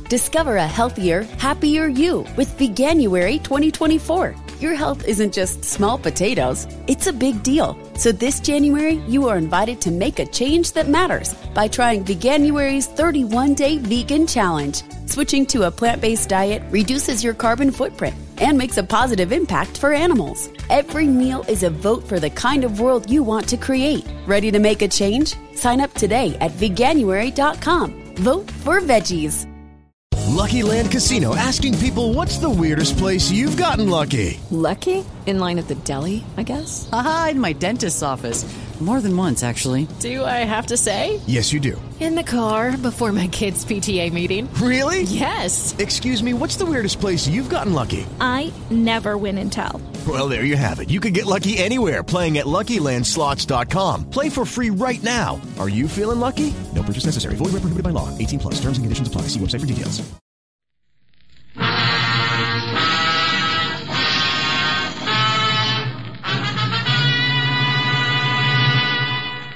Discover a healthier, happier you with Veganuary 2024. Your health isn't just small potatoes, it's a big deal. So this January, you are invited to make a change that matters by trying Veganuary's 31-day vegan challenge. Switching to a plant-based diet reduces your carbon footprint and makes a positive impact for animals. Every meal is a vote for the kind of world you want to create. Ready to make a change? Sign up today at veganuary.com. Vote for veggies. Lucky Land Casino, asking people, what's the weirdest place you've gotten lucky? Lucky? In line at the deli, I guess? Aha, in my dentist's office. More than once, actually. Do I have to say? Yes, you do. In the car before my kids' PTA meeting. Really? Yes. Excuse me, what's the weirdest place you've gotten lucky? I never win and tell. Well, there you have it. You can get lucky anywhere, playing at LuckyLandSlots.com. Play for free right now. Are you feeling lucky? No purchase necessary. Void where prohibited by law. 18 plus. Terms and conditions apply. See website for details.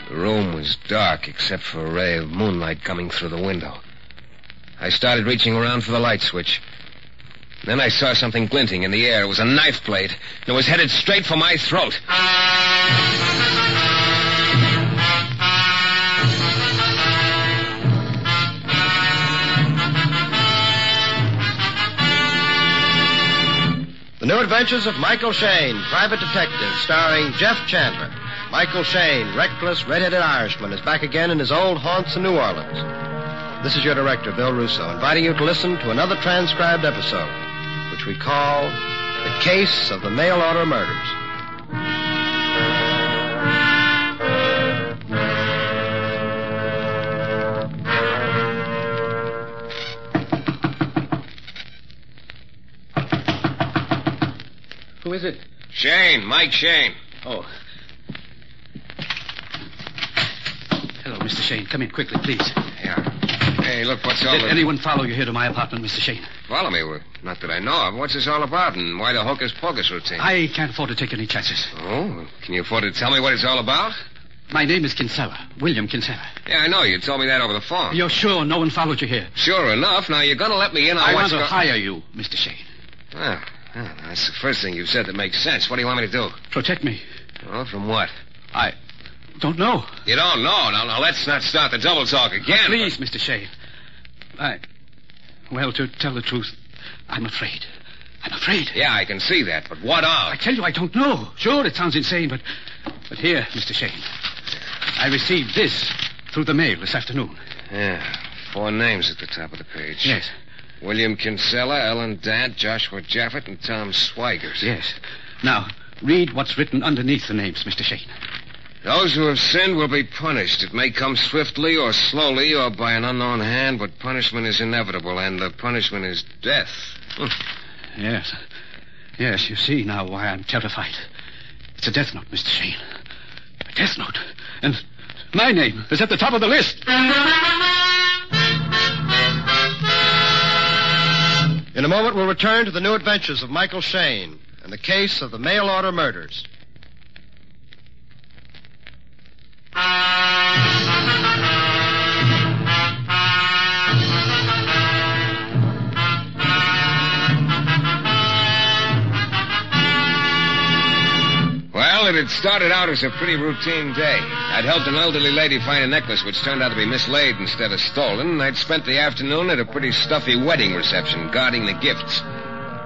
The room was dark except for a ray of moonlight coming through the window. I started reaching around for the light switch. Then I saw something glinting in the air. It was a knife blade, and it was headed straight for my throat. The New Adventures of Michael Shayne, Private Detective, starring Jeff Chandler. Michael Shayne, reckless, red-headed Irishman, is back again in his old haunts in New Orleans. This is your director, Bill Russo, inviting you to listen to another transcribed episode, which we call The Case of the Mail Order Murders. Who is it? Shayne, Mike Shayne. Oh. Hello, Mr. Shayne. Come in quickly, please. Yeah. Hey, look, what's all Did anyone follow you here to my apartment, Mr. Shayne? Follow me? Well, not that I know of. What's this all about, and why the hocus-pocus routine? I can't afford to take any chances. Oh? Can you afford to tell me what it's all about? My name is Kinsella, William Kinsella. Yeah, I know. You told me that over the phone. You're sure no one followed you here? Sure enough. Now, you're going to let me in on I what's want to hire you, Mr. Shayne. Well, that's the first thing you've said that makes sense. What do you want me to do? Protect me. Oh, from what? I don't know. You don't know? Now, let's not start the double talk again. Please, Mr. Shayne. Well, to tell the truth, I'm afraid. I'm afraid. Yeah, I can see that, but what of? I tell you, I don't know. Sure, it sounds insane, but here, Mr. Shayne, I received this through the mail this afternoon. Yeah, 4 names at the top of the page. Yes. William Kinsella, Ellen Dad, Joshua Jaffet, and Tom Swigert. Yes. Now, read what's written underneath the names, Mr. Shayne. Those who have sinned will be punished. It may come swiftly or slowly or by an unknown hand, but punishment is inevitable, and the punishment is death. Yes. Yes, you see now why I'm terrified. It's a death note, Mr. Shayne. A death note. And my name is at the top of the list. In a moment, we'll return to the new adventures of Michael Shayne and the case of the mail order murders. Well, it had started out as a pretty routine day. I'd helped an elderly lady find a necklace which turned out to be mislaid instead of stolen, and I'd spent the afternoon at a pretty stuffy wedding reception guarding the gifts.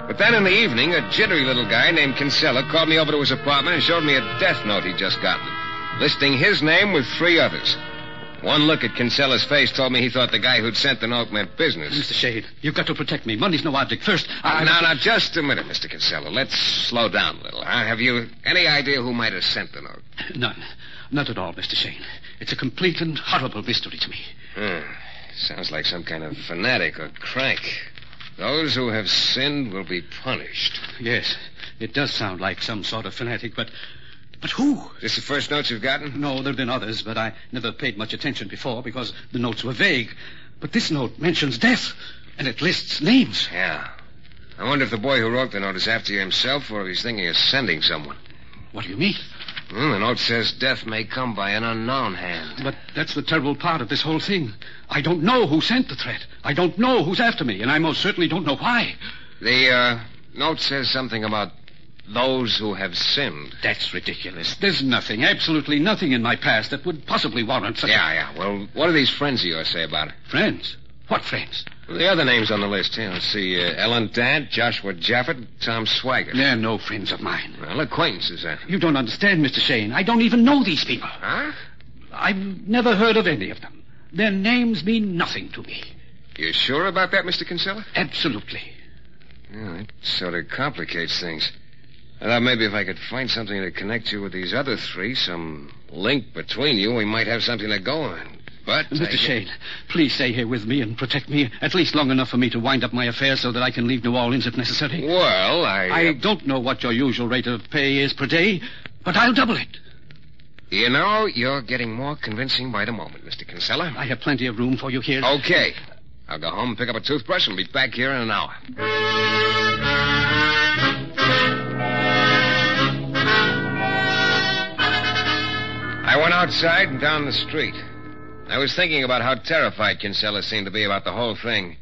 But then in the evening, a jittery little guy named Kinsella called me over to his apartment and showed me a death note he'd just gotten, listing his name with 3 others. One look at Kinsella's face told me he thought the guy who'd sent the note meant business. Mr. Shayne, you've got to protect me. Money's no object. First, Now, just a minute, Mr. Kinsella. Let's slow down a little. Have you any idea who might have sent the note? None. Not at all, Mr. Shayne. It's a complete and horrible mystery to me. Sounds like some kind of fanatic or crank. Those who have sinned will be punished. Yes, it does sound like some sort of fanatic, but who? Is this the first note you've gotten? No, there have been others, but I never paid much attention before because the notes were vague. But this note mentions death, and it lists names. Yeah. I wonder if the boy who wrote the note is after you himself or if he's thinking of sending someone. What do you mean? Well, the note says death may come by an unknown hand. But that's the terrible part of this whole thing. I don't know who sent the threat. I don't know who's after me, and I most certainly don't know why. The note says something about those who have sinned. That's ridiculous. There's nothing, absolutely nothing in my past that would possibly warrant such Yeah. Well, what do these friends of yours say about it? Friends? What friends? Well, the other names on the list here. Let's see. Ellen Dant, Joshua Jaffet, Tom Swigert. They're no friends of mine. Well, acquaintances, then. You don't understand, Mr. Shayne. I don't even know these people. Huh? I've never heard of any of them. Their names mean nothing to me. You sure about that, Mr. Kinsella? Absolutely. Yeah, that sort of complicates things. I thought maybe if I could find something to connect you with these other three, some link between you, we might have something to go on. But Mr. Shayne, please stay here with me and protect me at least long enough for me to wind up my affairs so that I can leave New Orleans if necessary. Well, I don't know what your usual rate of pay is per day, but I'll double it. You know, you're getting more convincing by the moment, Mr. Kinsella. I have plenty of room for you here. Okay. I'll go home and pick up a toothbrush and be back here in an hour. I went outside and down the street. I was thinking about how terrified Kinsella seemed to be about the whole thing.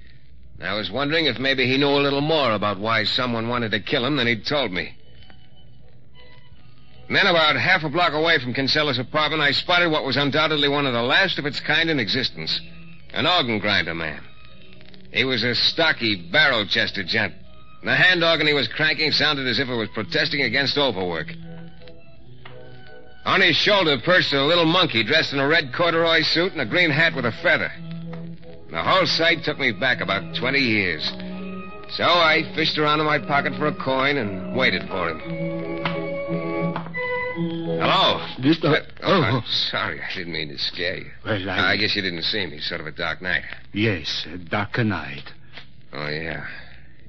I was wondering if maybe he knew a little more about why someone wanted to kill him than he'd told me. And then about half a block away from Kinsella's apartment, I spotted what was undoubtedly one of the last of its kind in existence. An organ grinder man. He was a stocky, barrel-chested gent. The hand organ he was cranking sounded as if it was protesting against overwork. On his shoulder perched a little monkey dressed in a red corduroy suit and a green hat with a feather. The whole sight took me back about 20 years. So I fished around in my pocket for a coin and waited for him. Hello. Sorry, I didn't mean to scare you. Well, I guess you didn't see me. Sort of a dark night. Yes, a dark night. Oh, yeah.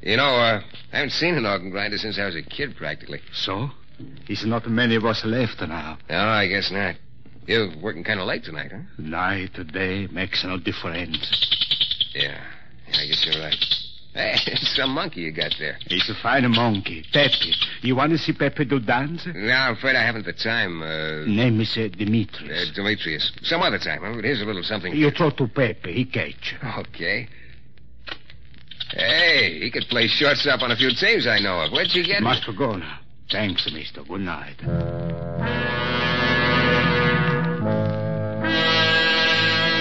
You know, I haven't seen an organ grinder since I was a kid, practically. So? It's not many of us left now. No, I guess not. You're working kind of late tonight, huh? Night, day, makes no difference. Yeah, I guess you're right. Hey, it's some monkey you got there. It's a fine monkey, Pepe. You want to see Pepe do dance? No, I'm afraid I haven't the time. Name is Demetrius. Demetrius. Some other time. Huh? Here's a little something. You throw to Pepe, he catch. Okay. Hey, he could play shortstop on a few teams I know of. Where'd you get Must go now. Thanks, mister. Good night.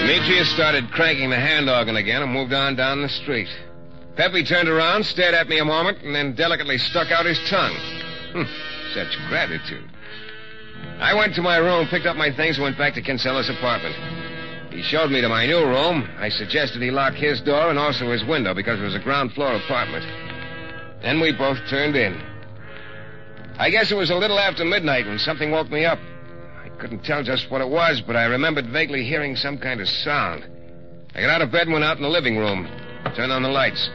Demetrius started cranking the hand organ again and moved on down the street. Pepe turned around, stared at me a moment, and then delicately stuck out his tongue. Such gratitude. I went to my room, picked up my things, and went back to Kinsella's apartment. He showed me to my new room. I suggested he lock his door and also his window because it was a ground-floor apartment. Then we both turned in. I guess it was a little after midnight when something woke me up. I couldn't tell just what it was, but I remembered vaguely hearing some kind of sound. I got out of bed and went out in the living room. Turned on the lights.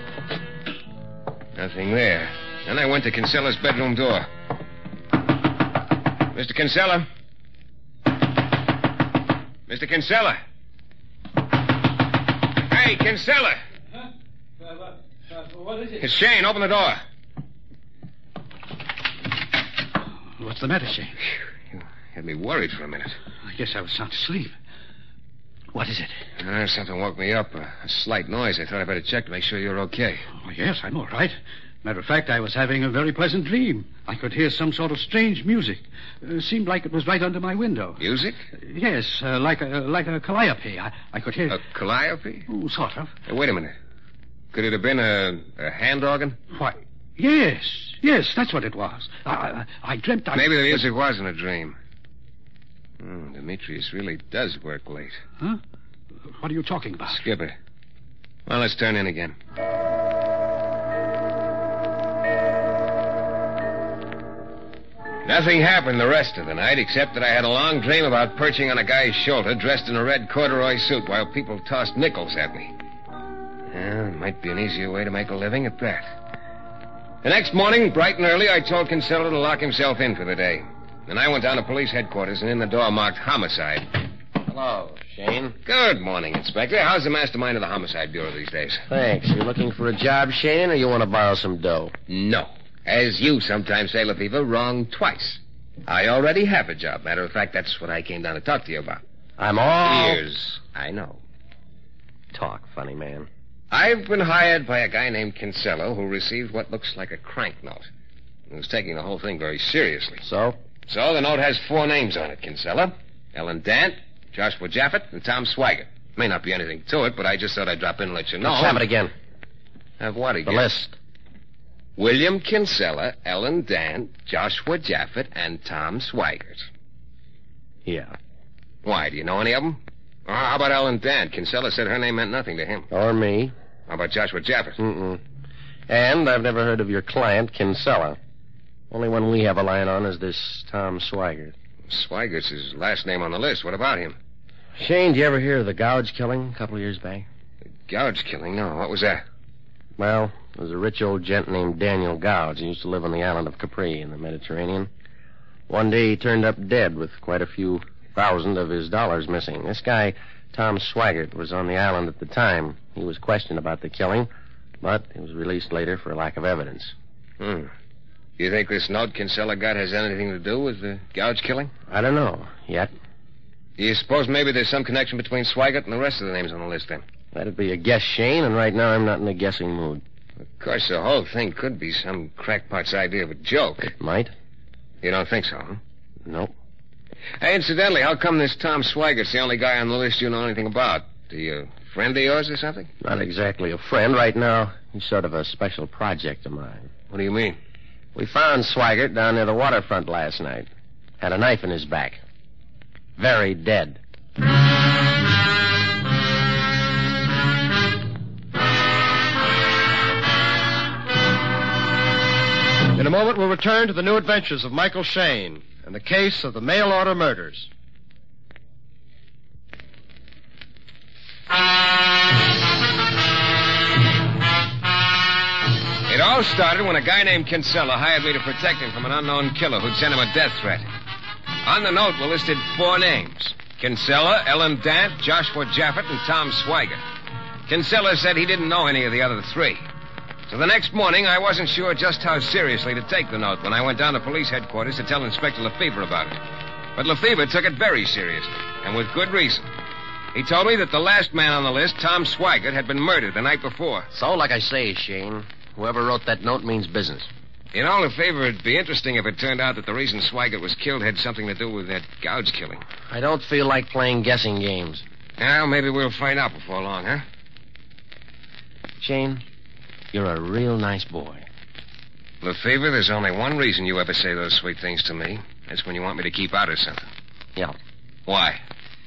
Nothing there. Then I went to Kinsella's bedroom door. Mr. Kinsella? Mr. Kinsella? Hey, Kinsella! Huh? What is it? It's Shayne. Open the door. What's the matter, Shayne? You had me worried for a minute. I guess I was sound asleep. What is it? Something woke me up. A slight noise. I thought I'd better check to make sure you're okay. Oh, yes, I'm all right. Matter of fact, I was having a very pleasant dream. I could hear some sort of strange music. Seemed like it was right under my window. Music? Yes, like a calliope. I could hear... A calliope? Oh, sort of. Hey, wait a minute. Could it have been a hand organ? Why, yes, that's what it was. I dreamt I... Maybe the music wasn't a dream. Demetrius really does work late. Huh? What are you talking about? Skip it. Well, let's turn in again. Nothing happened the rest of the night, except that I had a long dream about perching on a guy's shoulder dressed in a red corduroy suit while people tossed nickels at me. Well, it might be an easier way to make a living at that. The next morning, bright and early, I told Kinsella to lock himself in for the day. Then I went down to police headquarters and in the door marked homicide. Hello, Shayne. Good morning, Inspector. How's the mastermind of the Homicide Bureau these days? Thanks. You looking for a job, Shayne, or you want to borrow some dough? No. As you sometimes say, Lefevre, wrong twice. I already have a job. Matter of fact, that's what I came down to talk to you about. I'm all... Ears. I know. Talk, funny man. I've been hired by a guy named Kinsella who received what looks like a crank note. He was taking the whole thing very seriously. So? So the note has 4 names on it, Kinsella. Ellen Dant, Joshua Jaffet, and Tom Swigert. May not be anything to it, but I just thought I'd drop in and let you know. Let's have it again. Have what again? The list. William Kinsella, Ellen Dant, Joshua Jaffet, and Tom Swigert. Yeah. Why, do you know any of them? How about Ellen Dant? Kinsella said her name meant nothing to him. Or me. How about Joshua Jaffet? Mm-mm. And I've never heard of your client, Kinsella. Only one we have a line on is this Tom Swigert. Swigert's his last name on the list. What about him? Shayne, did you ever hear of the Gouge killing a couple of years back? The Gouge killing? No. What was that? Well, there was a rich old gent named Daniel Gouge. He used to live on the island of Capri in the Mediterranean. One day he turned up dead with quite a few thousand of his dollars missing. This guy, Tom Swigert, was on the island at the time. He was questioned about the killing, but he was released later for lack of evidence. Do you think this note Kinsella got has anything to do with the Gouge killing? I don't know, yet. Do you suppose maybe there's some connection between Swigert and the rest of the names on the list, then? That'd be a guess, Shayne, and right now I'm not in a guessing mood. Of course, the whole thing could be some crackpot's idea of a joke. It might. You don't think so, huh? Nope. Hey, incidentally, how come this Tom Swigert's the only guy on the list you know anything about? Are you a friend of yours or something? Not exactly a friend. Right now, he's sort of a special project of mine. What do you mean? We found Swigert down near the waterfront last night. Had a knife in his back. Very dead. In a moment, we'll return to the new adventures of Michael Shayne and the case of the mail-order murders. It all started when a guy named Kinsella hired me to protect him from an unknown killer who'd sent him a death threat. On the note were listed 4 names: Kinsella, Ellen Dant, Joshua Jaffet, and Tom Swigert. Kinsella said he didn't know any of the other 3. So the next morning, I wasn't sure just how seriously to take the note when I went down to police headquarters to tell Inspector Lefebvre about it. But Lefebvre took it very seriously, and with good reason. He told me that the last man on the list, Tom Swigert, had been murdered the night before. So, like I say, Shayne, whoever wrote that note means business. You know, Lefebvre, it'd be interesting if it turned out that the reason Swigert was killed had something to do with that Gouge killing. I don't feel like playing guessing games. Well, maybe we'll find out before long, huh? Shayne, you're a real nice boy. Lefebvre, there's only one reason you ever say those sweet things to me. That's when you want me to keep out of something. Yeah. Why?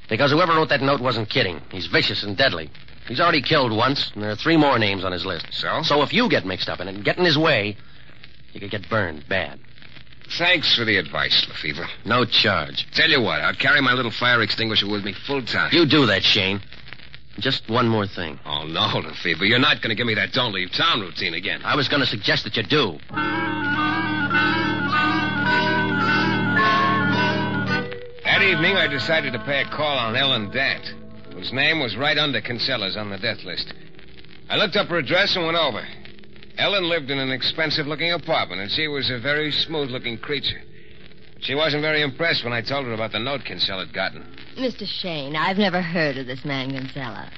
Because whoever wrote that note wasn't kidding. He's vicious and deadly. He's already killed once, and there are 3 more names on his list. So? So if you get mixed up in it and get in his way, you could get burned bad. Thanks for the advice, Lefebvre. No charge. Tell you what, I'll carry my little fire extinguisher with me full time. You do that, Shayne. Just one more thing. Oh, no, Lefebvre. You're not going to give me that don't leave town routine again. I was going to suggest that you do. That evening, I decided to pay a call on Ellen Dant, whose name was right under Kinsella's on the death list. I looked up her address and went over. Ellen lived in an expensive-looking apartment, and she was a very smooth-looking creature. She wasn't very impressed when I told her about the note Kinsella had gotten. Mr. Shayne, I've never heard of this man Kinsella.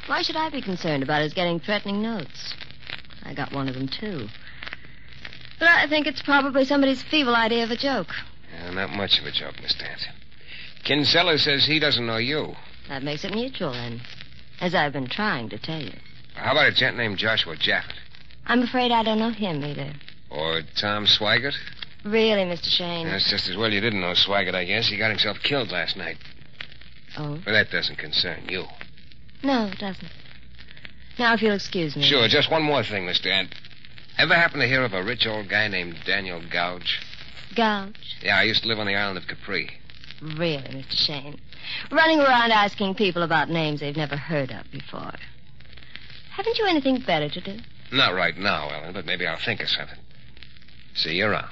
Why should I be concerned about his getting threatening notes? I got one of them, too. But I think it's probably somebody's feeble idea of a joke. Not much of a joke, Miss Dant. Kinsella says he doesn't know you. That makes it mutual, then, as I've been trying to tell you. How about a gent named Joshua Jaffet? I'm afraid I don't know him either. Or Tom Swigert? Really, Mr. Shayne? That's just as well you didn't know Swigert, I guess. He got himself killed last night. Oh? But that doesn't concern you. No, it doesn't. Now, if you'll excuse me. Sure, just one more thing, Miss Dant. Ever happen to hear of a rich old guy named Daniel Gouge? Gouge? Yeah, I used to live on the island of Capri. Really, Mr. Shayne? Running around asking people about names they've never heard of before. Haven't you anything better to do? Not right now, Ellen, but maybe I'll think of something. See you around.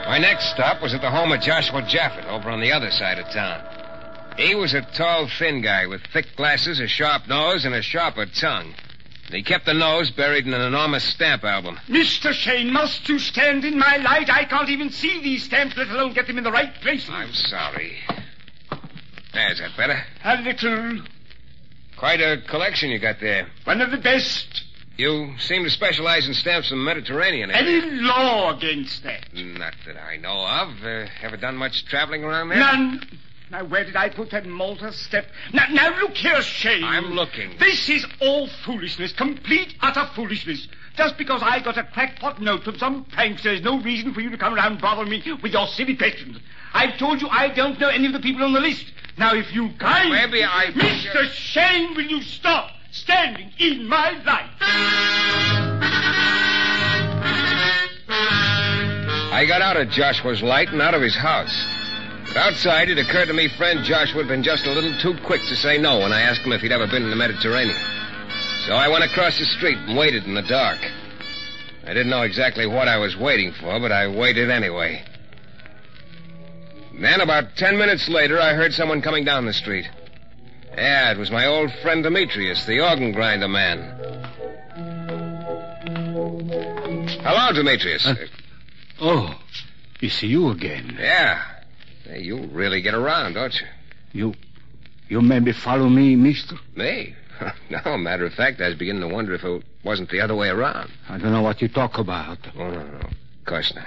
My next stop was at the home of Joshua Jaffet over on the other side of town. He was a tall, thin guy with thick glasses, a sharp nose, and a sharper tongue. He kept the nose buried in an enormous stamp album. Mr. Shayne, must you stand in my light? I can't even see these stamps, let alone get them in the right place. I'm sorry. There's that better? A little. Quite a collection you got there. One of the best. You seem to specialize in stamps from the Mediterranean Any area. law against that? Not that I know of. Ever done much traveling around there? None. Now, where did I put that Malta step? Now, look here, Shayne. I'm looking. This is all foolishness. Complete, utter foolishness. Just because I got a crackpot note from some pranks, there's no reason for you to come around bothering me with your silly questions. I've told you I don't know any of the people on the list. Now, if you guys... Maybe I... Mr. Shayne, will you stop standing in my light? I got out of Joshua's light and out of his house. But outside, it occurred to me friend Joshua had been just a little too quick to say no when I asked him if he'd ever been in the Mediterranean. So I went across the street and waited in the dark. I didn't know exactly what I was waiting for, but I waited anyway. Then, about 10 minutes later, I heard someone coming down the street. Yeah, it was my old friend Demetrius, the organ grinder man. Hello, Demetrius. Oh, it's you again. Yeah. Hey, you really get around, don't you? You maybe follow me, mister? Me? No, matter of fact, I was beginning to wonder if it wasn't the other way around. I don't know what you talk about. Oh, no. Of course not.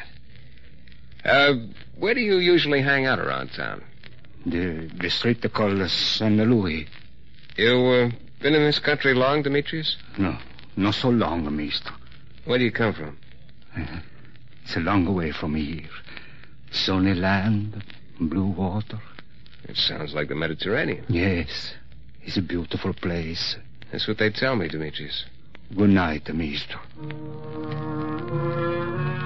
Where do you usually hang out around town? The street they call St. Louis. You, been in this country long, Demetrius? No, not so long, mister. Where do you come from? It's a long way from here. Sunny land, blue water. It sounds like the Mediterranean. Yes, it's a beautiful place. That's what they tell me, Demetrius. Good night, mister.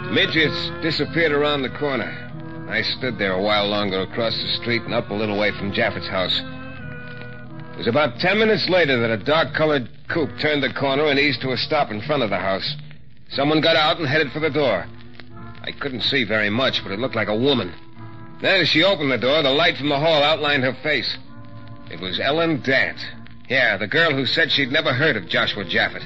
Demetrius disappeared around the corner. I stood there a while longer across the street and up a little way from Jaffett's house. It was about 10 minutes later that a dark-colored coupe turned the corner and eased to a stop in front of the house. Someone got out and headed for the door. I couldn't see very much, but it looked like a woman. Then as she opened the door, the light from the hall outlined her face. It was Ellen Dant. Yeah, the girl who said she'd never heard of Joshua Jaffett.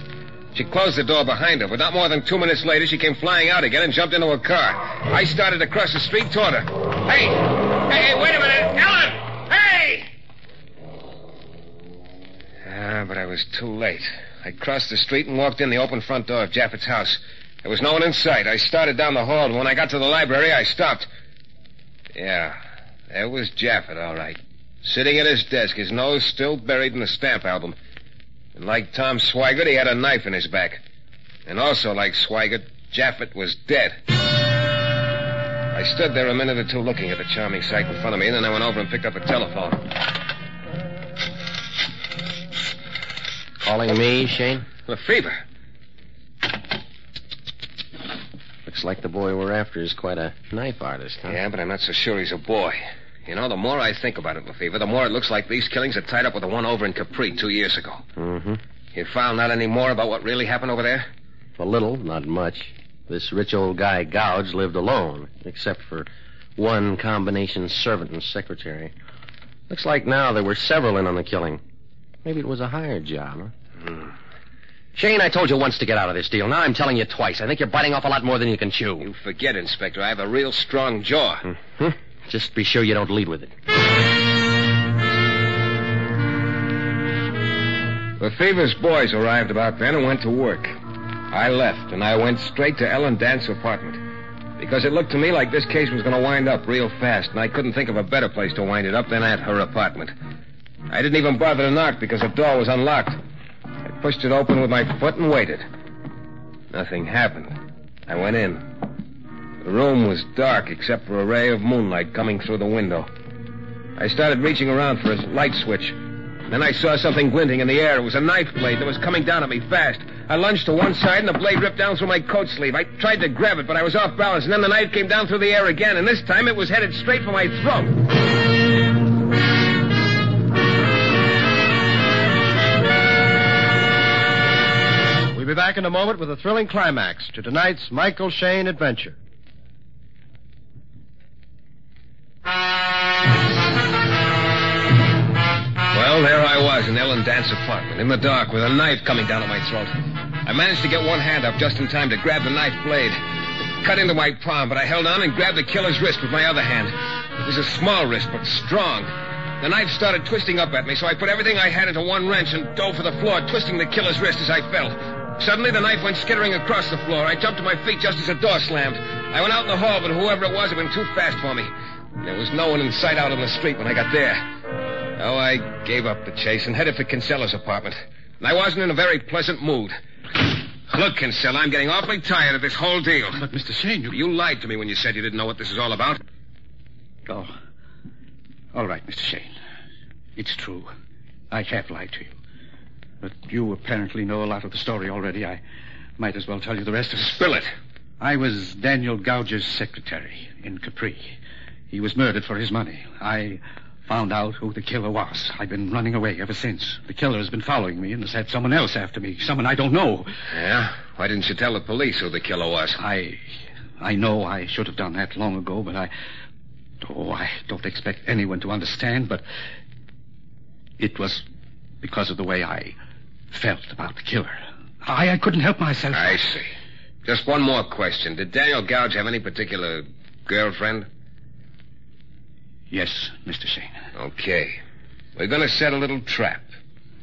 She closed the door behind her, but not more than 2 minutes later, she came flying out again and jumped into a car. I started across the street toward her. Hey, wait a minute! Ellen! Hey! But I was too late. I crossed the street and walked in the open front door of Jaffett's house. There was no one in sight. I started down the hall, and when I got to the library, I stopped. Yeah, there was Jaffett, all right. Sitting at his desk, his nose still buried in the stamp album. And like Tom Swigert, he had a knife in his back. And also like Swigert, Jaffett was dead. I stood there a minute or two looking at the charming sight in front of me, and then I went over and picked up a telephone. Calling me, Shayne? Lefevre. Looks like the boy we're after is quite a knife artist, huh? Yeah, but I'm not so sure he's a boy. You know, the more I think about it, Lefevre, the more it looks like these killings are tied up with the one over in Capri 2 years ago. Mm-hmm. You found out any more about what really happened over there? A little, not much. This rich old guy, Gouge, lived alone, except for one combination servant and secretary. Looks like now there were several in on the killing. Maybe it was a hired job, huh? Shayne, I told you once to get out of this deal. Now I'm telling you twice. I think you're biting off a lot more than you can chew. You forget, Inspector. I have a real strong jaw. Mm-hmm. Just be sure you don't lead with it. Lefevre's boys arrived about then and went to work. I left, and I went straight to Ellen Dant's apartment. Because it looked to me like this case was going to wind up real fast, and I couldn't think of a better place to wind it up than at her apartment. I didn't even bother to knock because the door was unlocked. I pushed it open with my foot and waited. Nothing happened. I went in. The room was dark except for a ray of moonlight coming through the window. I started reaching around for a light switch. Then I saw something glinting in the air. It was a knife blade that was coming down at me fast. I lunged to one side, and the blade ripped down through my coat sleeve. I tried to grab it, but I was off balance, and then the knife came down through the air again, and this time it was headed straight for my throat. We'll be back in a moment with a thrilling climax to tonight's Michael Shayne adventure. Well, there I was, was in Ellen Dant's apartment, in the dark, with a knife coming down at my throat. I managed to get one hand up just in time to grab the knife blade. It cut into my palm, but I held on and grabbed the killer's wrist with my other hand. It was a small wrist, but strong. The knife started twisting up at me, so I put everything I had into one wrench and dove for the floor, twisting the killer's wrist as I fell. Suddenly, the knife went skittering across the floor. I jumped to my feet just as the door slammed. I went out in the hall, but whoever it was had been too fast for me. There was no one in sight out on the street when I got there. Oh, I gave up the chase and headed for Kinsella's apartment. And I wasn't in a very pleasant mood. Look, Kinsella, I'm getting awfully tired of this whole deal. But, Mr. Shayne, You lied to me when you said you didn't know what this is all about. Oh. All right, Mr. Shayne. It's true. I have lied to you. But you apparently know a lot of the story already. I might as well tell you the rest of it. Spill it. I was Daniel Gouger's secretary in Capri. He was murdered for his money. I found out who the killer was. I've been running away ever since. The killer has been following me and has had someone else after me. Someone I don't know. Yeah? Why didn't you tell the police who the killer was? I know I should have done that long ago, but I don't expect anyone to understand, but it was because of the way I felt about the killer. I couldn't help myself. I see. Just one more question. Did Daniel Gouge have any particular girlfriend? Yes, Mr. Shayne. Okay. We're going to set a little trap.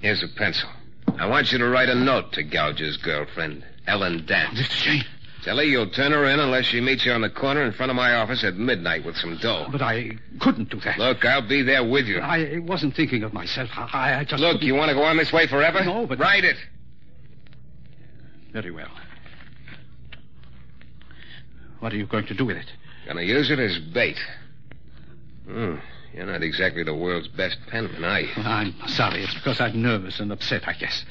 Here's a pencil. I want you to write a note to Gouge's girlfriend, Ellen Dant. Mr. Shayne. Tell her you'll turn her in unless she meets you on the corner in front of my office at midnight with some dough. But I couldn't do that. Look, I'll be there with you. I wasn't thinking of myself. I just... Look, you want to go on this way forever? No, but... Write it. Very well. What are you going to do with it? Gonna use it as bait. You're not exactly the world's best penman, are you? Well, I'm sorry. It's because I'm nervous and upset, I guess.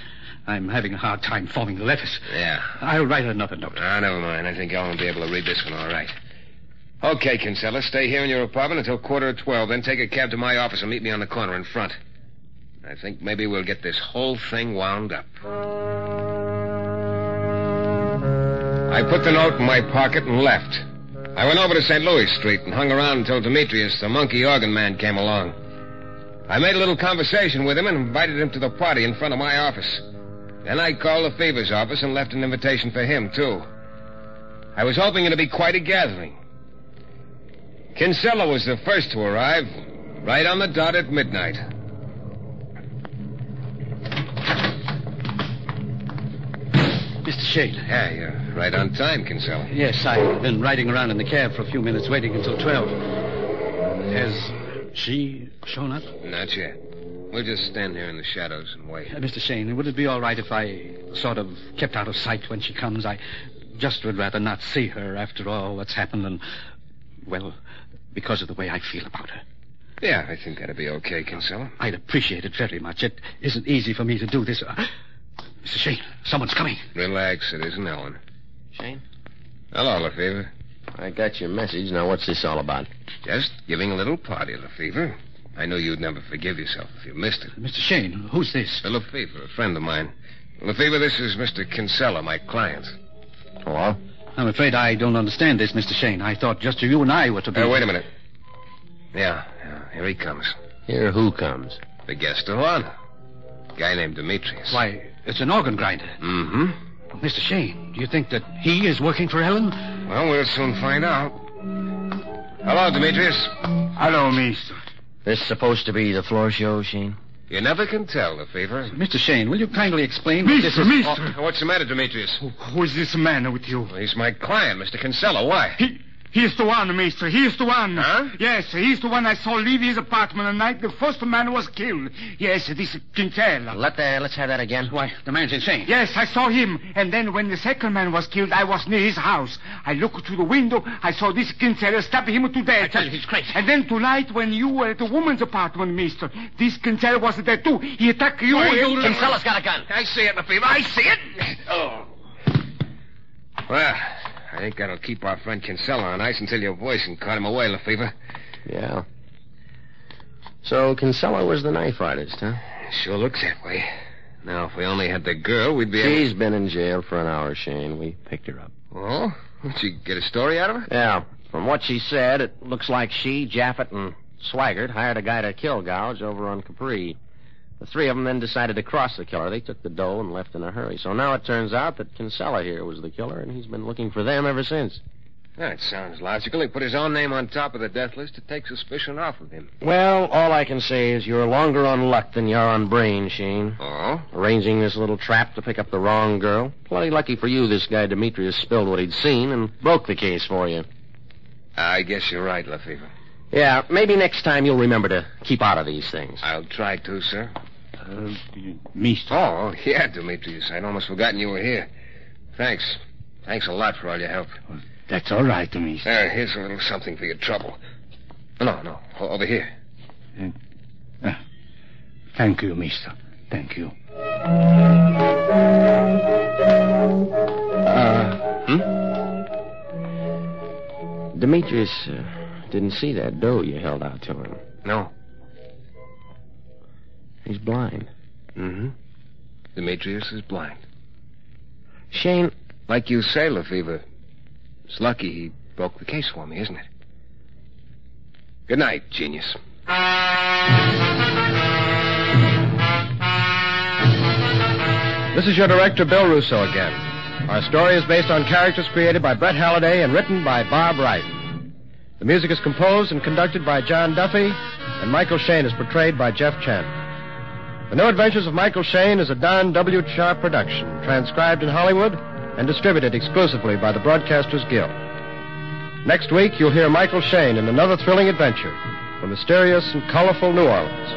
I'm having a hard time forming the letters. Yeah. I'll write another note. Never mind. I think Ellen will be able to read this one all right. Okay, Kinsella, stay here in your apartment until 11:45, then take a cab to my office and meet me on the corner in front. I think maybe we'll get this whole thing wound up. I put the note in my pocket and left. I went over to St. Louis Street and hung around until Demetrius, the monkey organ man, came along. I made a little conversation with him and invited him to the party in front of my office. Then I called the Fever's office and left an invitation for him, too. I was hoping it'd be quite a gathering. Kinsella was the first to arrive, right on the dot at midnight. Mr. Shayne. Yeah, you're right on time, Kinsella. Yes, I've been riding around in the cab for a few minutes, waiting until 12. Has she shown up? Not yet. We'll just stand here in the shadows and wait. Mr. Shayne, would it be all right if I sort of kept out of sight when she comes? I just would rather not see her after all what's happened and, well, because of the way I feel about her. Yeah, I think that'd be okay, Kinsella. I'd appreciate it very much. It isn't easy for me to do this. Mr. Shayne, someone's coming. Relax, it isn't Ellen. Shayne? Hello, Lefevre. I got your message. Now, what's this all about? Just giving a little party, Lefevre. I knew you'd never forgive yourself if you missed it. Mr. Shayne, who's this? Lefevre, a friend of mine. Lefevre, this is Mr. Kinsella, my client. Hello? I'm afraid I don't understand this, Mr. Shayne. I thought just you and I were to be... Wait a minute. Yeah, here he comes. Here who comes? The guest of honor. Guy named Demetrius. Why, it's an organ grinder. Mm-hmm. Mr. Shayne, do you think that he is working for Ellen? Well, we'll soon find out. Hello, Demetrius. Hello, mister. This supposed to be the floor show, Shayne? You never can tell, Lefevre. Mr. Shayne, will you kindly explain what this is... Mister. What's the matter, Demetrius? Who is this man with you? Well, he's my client, Mr. Kinsella. Why? He's the one, mister. He's the one. Huh? Yes, he's the one I saw leave his apartment the night the first man was killed. Yes, this Kinsella. Let's have that again. Why, the man's insane. Yes, I saw him. And then when the second man was killed, I was near his house. I looked through the window. I saw this Kinsella stab him to death. I tell you, he's crazy. And then tonight, when you were at the woman's apartment, mister, this Kinsella was there too. He attacked you. Kinsella's got a gun. I see it, Lefevre. I see it. Oh. Well, I think that'll keep our friend Kinsella on ice until your voice and caught him away, Lefevre. Yeah. So Kinsella was the knife artist, huh? Sure looks that way. Now, if we only had the girl, we'd be She's been in jail for an hour, Shayne. We picked her up. Oh? Did you get a story out of her? Yeah. From what she said, it looks like she, Jaffet, and Swaggart hired a guy to kill Gouge over on Capri. The three of them then decided to cross the killer. They took the dough and left in a hurry. So now it turns out that Kinsella here was the killer, and he's been looking for them ever since. That sounds logical. He put his own name on top of the death list to take suspicion off of him. Well, all I can say is you're longer on luck than you're on brain, Shayne. Oh? Arranging this little trap to pick up the wrong girl. Plenty lucky for you this guy Demetrius spilled what he'd seen and broke the case for you. I guess you're right, Lefevre. Yeah, maybe next time you'll remember to keep out of these things. I'll try to, sir. Mister. Oh, yeah, Demetrius. I'd almost forgotten you were here. Thanks. Thanks a lot for all your help. That's all right, mister. Here's a little something for your trouble. No, over here. Thank you, mister. Thank you. Demetrius didn't see that dough you held out to him. No. He's blind. Mm-hmm. Demetrius is blind. Shayne... Like you say, Lefevre, it's lucky he broke the case for me, isn't it? Good night, genius. This is your director, Bill Russo, again. Our story is based on characters created by Brett Halliday and written by Bob Wright. The music is composed and conducted by John Duffy, and Michael Shayne is portrayed by Jeff Chandler. The New Adventures of Michael Shayne is a Don W. Sharp production, transcribed in Hollywood and distributed exclusively by the Broadcasters Guild. Next week, you'll hear Michael Shayne in another thrilling adventure from mysterious and colorful New Orleans.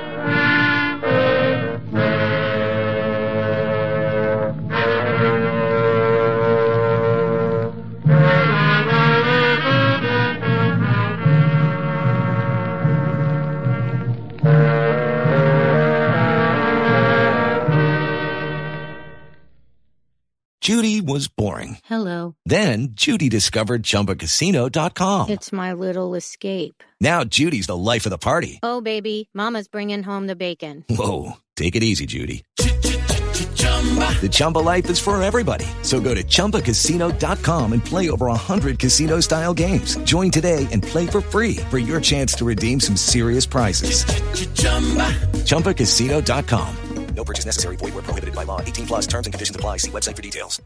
Judy was boring. Hello. Then Judy discovered ChumbaCasino.com. It's my little escape. Now Judy's the life of the party. Oh, baby, mama's bringing home the bacon. Whoa, take it easy, Judy. The Chumba life is for everybody. So go to ChumbaCasino.com and play over 100 casino-style games. Join today and play for free for your chance to redeem some serious prizes. ChumbaCasino.com. No purchase necessary. Void where prohibited by law. 18+ terms and conditions apply. See website for details.